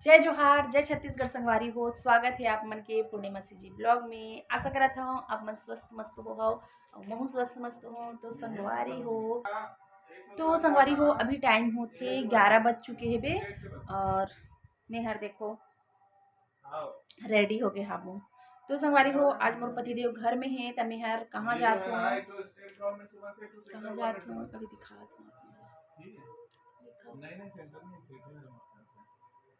जय जोहार, जय छत्तीसगढ़ संगवारी हो। स्वागत है आप मन के पूर्णिमा जी ब्लॉग में। आशा करत हूँ आप मन स्वस्थ मस्त हो और महू स्वस्थ मस्त हो। तो संगवारी हो अभी टाइम होते 11 बज चुके हैं बे। और मेहर देखो रेडी हो गए हाबू। तो संगवारी हो आज मोर पतिदेव घर में है। तो मेहर कहाँ जात हूँ अभी दिखात हूँ।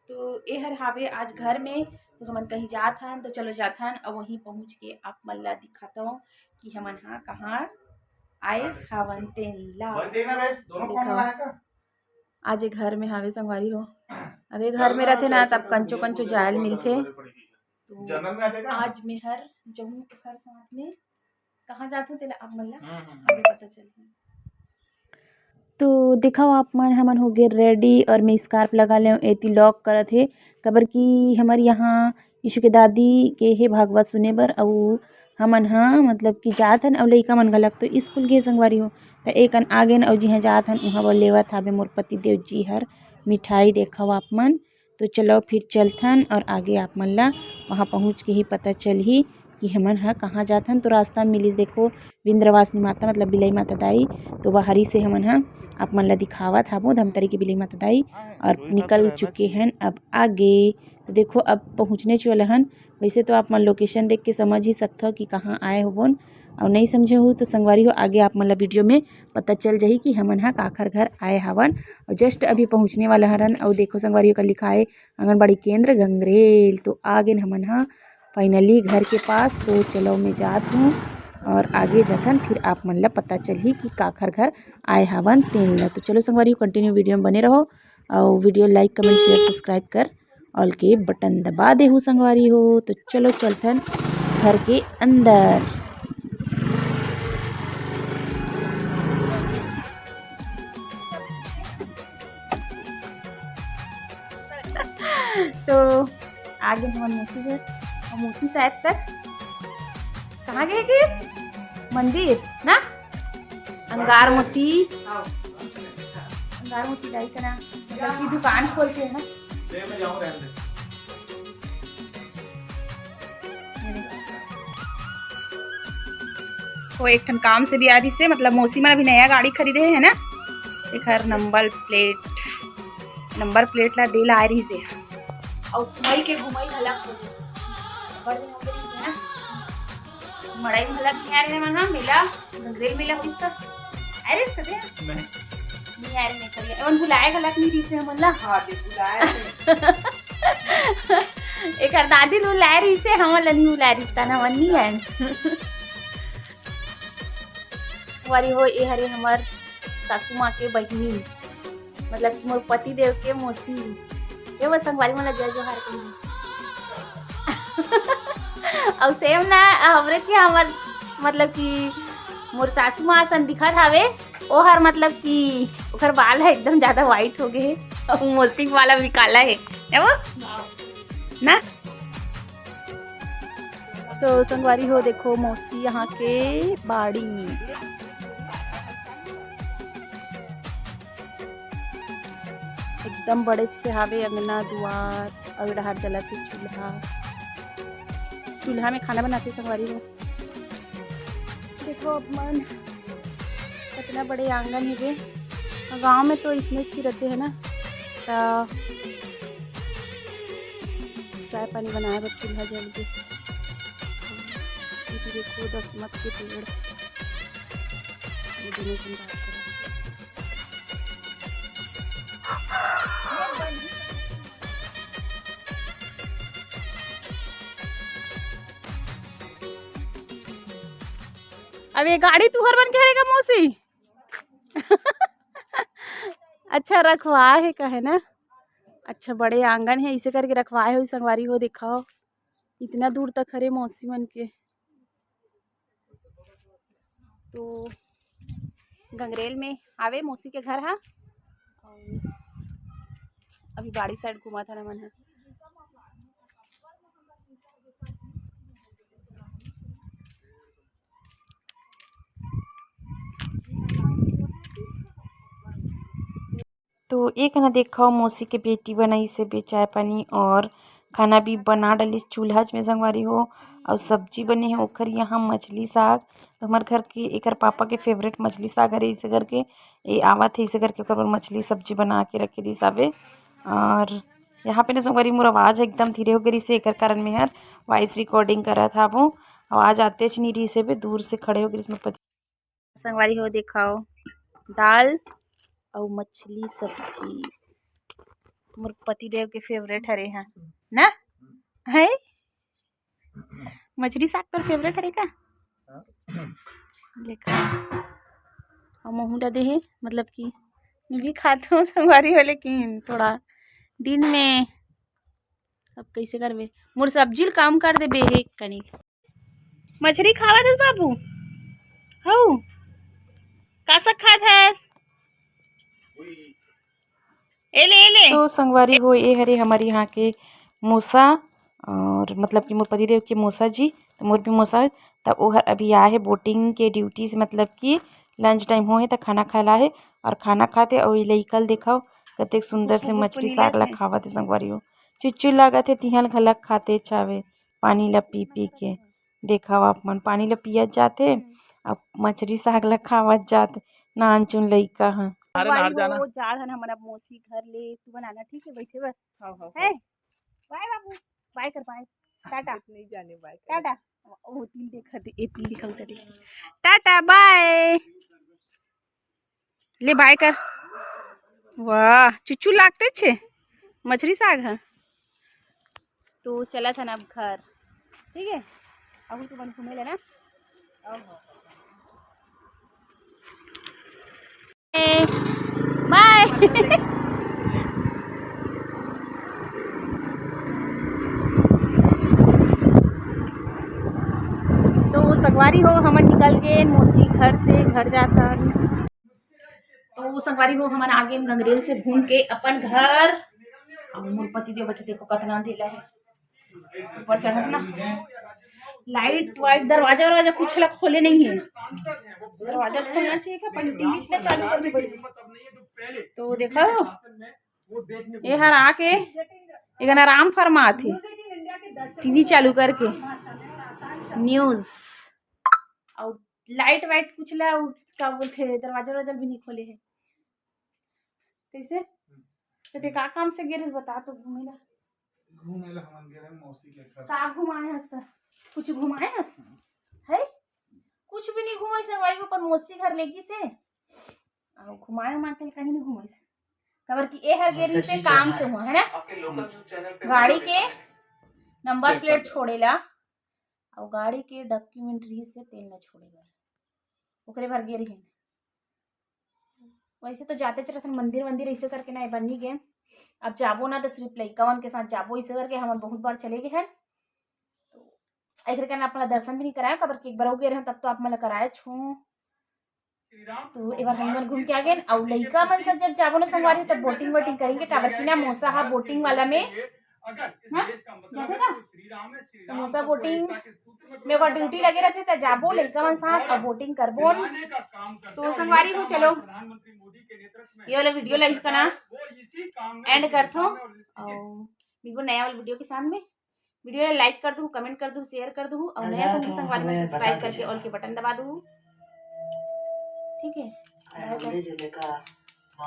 तो ये हर हावे आज घर में। तो हमन कहीं जात हन तो चलो जात हन और वहीं पहुँच के आप मन ला दिखाता हूँ कि हमन हाँ कहाँ आए हावन तेन ला देखा। आज घर में हावे संगवारी हो। अबे घर में रहते ना तब कंचो कंचो जायल मिलते। तो आज मेहर जहूँ एकर साथ में कहाँ जात हूँ तेला आप मन ला आगे पता चलही। तो दिखाओ आप मन हमन हो गए रेडी और मैं स्कार्फ लगा ले एती लॉक करत हे कबर की हमर यहाँ यीशु के दादी के हे भागवत सुने बर अउ हमन हाँ मतलब कि जात हन अउ लइका मन घलक तो स्कूल के संगवारी हो। तो एक अन आगे अउ जिहा जात हन उहाँ बर लेवत हावे मोर पति देव जी हर मिठाई देखाओ आप मन। तो चलो फिर चलथन और आगे आप मन ला वहाँ पहुँच के ही पता चलही कि हमन हाँ कहाँ जात हन। तो रास्ता में मिलिस देखो विंध्यवासिनी माता मतलब बिलाई माता दाई। तो बाहरी से हमन हाँ आप मन ला दिखावत हाबो धमतरी की बिलाई माता दाई और निकल चुके हैं अब आगे। तो देखो अब पहुँचने चले हन। वैसे तो आप मन लोकेशन देख के समझ ही सकते हो कि कहाँ आए होबोन और नहीं समझे हो तो संगवारी हो आगे आप मन ला वीडियो में पता चल जाही कि हमन हाँ काखर घर आए हवन। और जस्ट अभी पहुँचने वाला हरन और देखो संगवारी का लिखा है आंगनबाड़ी केंद्र गंगरेल। तो आगे हमन हाँ फाइनली घर के पास। तो चलो मैं जात हूँ और आगे जतन फिर आप मन ला पता चलही कि काखर घर आए हवन तेन ला। तो चलो संगवारी कंटिन्यू वीडियो में बने रहो और video like comment share subscribe कर ऑल के बटन दबा देहू संगवारी हो। तो चलो चलथन घर के अंदर। तो आगे हमारे मौसी है और मौसी शायद तक कहाँ गए किस मंदिर ना अंगार मोती जाई का ना मतलब की दुकान खोलते हैं ना। वो एक ठन काम से भी आ रही से मतलब मौसी मन अभी नया गाड़ी खरीदे है ना। एक हर नंबर प्लेट ला दे ला आ रही से और घुमाई के घुमाई हलक मड़ाई हलक नहीं आ रहे मन मेला गंगरेल मेला होइस त आ रे सदे नहीं आ रहे नहीं करिए एवन बुलाए हलक नहीं दिसे हमन ला। हां दे बुलाए एक हर दादी नु ला रही से हमन ला नहीं बुला रही ता ना मन नहीं है। वारी हो ए हरे हमर सासू माँ के बहिनी मतलब मोर पति देव के मौसी ये वो संगवारी मन ला जय जोहार कही। और सेम ना हमरे छी हमर मतलब कि मोर सासू माँ सन दिखत हावे ओ हर मतलब कि ओकर बाल है एकदम ज्यादा व्हाइट हो गए और मौसी वाला भी काला है वो ना। तो संगवारी हो देखो मौसी यहाँ के बाड़ी एकदम बड़े से हावे अंगना दुआर और डहार जलत चूल्हा में खाना बनाते संगवारी हो। देखो अब मन कितना बड़े आंगन है गे। गांव में तो इसमें अच्छी रहते है ना। तो चाय पानी बनाए बस चूल्हा जल के देखो दसमत के पेड़ अब ये गाड़ी तुहर बन के रहेगा मौसी। अच्छा रखवा है का है ना। अच्छा बड़े आंगन है इसे करके रखवाए हो संगवारी हो दिखाओ इतना दूर तक हरे मौसी मन के। तो गंगरेल में आवे मौसी के घर हा अभी बाड़ी साइड घुमा था ना मन है। तो एक ना देखो मौसी के बेटी बनाई से बे चाय पानी और खाना भी बना डाली चूल्हा में संगवारी हो और सब्जी बनी है ओखर यहाँ मछली साग। तो हमारे घर के एक पापा के फेवरेट मछली साग है इसे करके ये आवत है इसे करके ओकर मछली सब्जी बना के रखे दी साबे। और यहाँ पे ना संगवारी मोर आवाज़ एकदम धीरे हो गई से एक कारण में यार वॉइस रिकॉर्डिंग करा था वो आवाज़ आते नहीं रही से भी दूर से खड़े हो गए इसमें संगवारी हो दिखाओ दाल और मछली सब्जी मोर पति देव के फेवरेट हरे हैं ना है मछली साग पर फेवरेट हरे का लेखा और महू डे है मतलब कि मैं भी खाता हूँ संगवारी हो लेकिन थोड़ा दिन में अब कैसे करबे मोर सब्जी काम कर दे बे कनी मछली खावा दे बाबू हऊ का सब खात है एले एले तो संगवारी हो ये हरे हमारे यहाँ के मूसा और मतलब कि मोर पति देव के मूसा जी तो मोर भी मूसा तब वो अभी आए है बोटिंग के ड्यूटी से मतलब कि लंच टाइम हो है तो खाना खाला है और खाना खाते और ये कल दिखाओ कते सुंदर से मछली साग ला खावत संगवारी हो चुच्चू लागत है तिहल घलक खाते चावे पानी ला पी पी के देखाओ आप मन पानी ला पियत जाते अब मछली साग ला खावत जाते नान चुन लइका है हमारा मौसी घर ले तू बनाना ठीक है बैठे बस है बाय बाबू बाय कर बाय टाटा नहीं जाने बाय टाटा ओ तिल देखा दे ए तिल दिखा उसे टाटा बाय ले बाय कर वाह चुच्चू लागते छे मछली साग है तो चला था ना अब घर ठीक है अब तो बन घूमे लेना बाय तो संगवारी हो हम निकल गए मौसी घर से घर जाता तो संगवारी हो हमारा आगे गंगरेल से घूम के अपन घर और मोर पति देव बैठे देखो कतना अंधेला है ऊपर चढ़त ना लाइट वाइट दरवाजा कुछ लग खोले नहीं है दरवाजा खोलना चाहिए क्या इंग्लिश में चालू करनी पड़ी तो देखो ये हर आके एक आराम फरमा थे टीवी चालू करके न्यूज और लाइट वाइट कुछ ला क्या बोलते दरवाजा भी नहीं खोले है कैसे तो का काम से गिरे बता तो घूमेला हमन गेरे मौसी के घर का घुमाए हस कुछ घुमाए हस है कुछ भी नहीं घुमाई से वाई पर मौसी घर लेगी से और घुमाए माते कहीं नहीं घुमाई से खबर कि ए हर गेरी से काम से हुआ है ना गाड़ी के नंबर प्लेट छोड़ेला और गाड़ी के डॉक्यूमेंट्री से तेल न छोड़ेला ओकरे भर गेरी है वैसे तो जाते चलते मंदिर ऐसे करके ना बनी गए अब जाबो ना तो सिर्फ लइकावन के साथ जाबो ऐसे करके हम बहुत बार चले गए हैं तो एक करके अपना दर्शन भी नहीं कराया कबर के एक बार हो गए रहे तब तो आप मतलब कराए छू तो एक बार हम घूम के आ गए और लइका मन सब जब जाबो ना संगवारी तब बोटिंग वोटिंग करेंगे काबर की ना मोसा हा बोटिंग वाला में तो मोसा बोटिंग में वो ड्यूटी लगे रहते तो जाबो लइका मन साथ और बोटिंग करबो तो संगवारी हो चलो ये वाला वीडियो लाइक करना एंड कर थो और बिल्कुल नया वाला वीडियो के साथ में वीडियो लाइक कर दूँ कमेंट कर दूँ शेयर कर दूँ और नया संगवारी में सब्सक्राइब करके ऑल के बटन दबा दूँ ठीक है।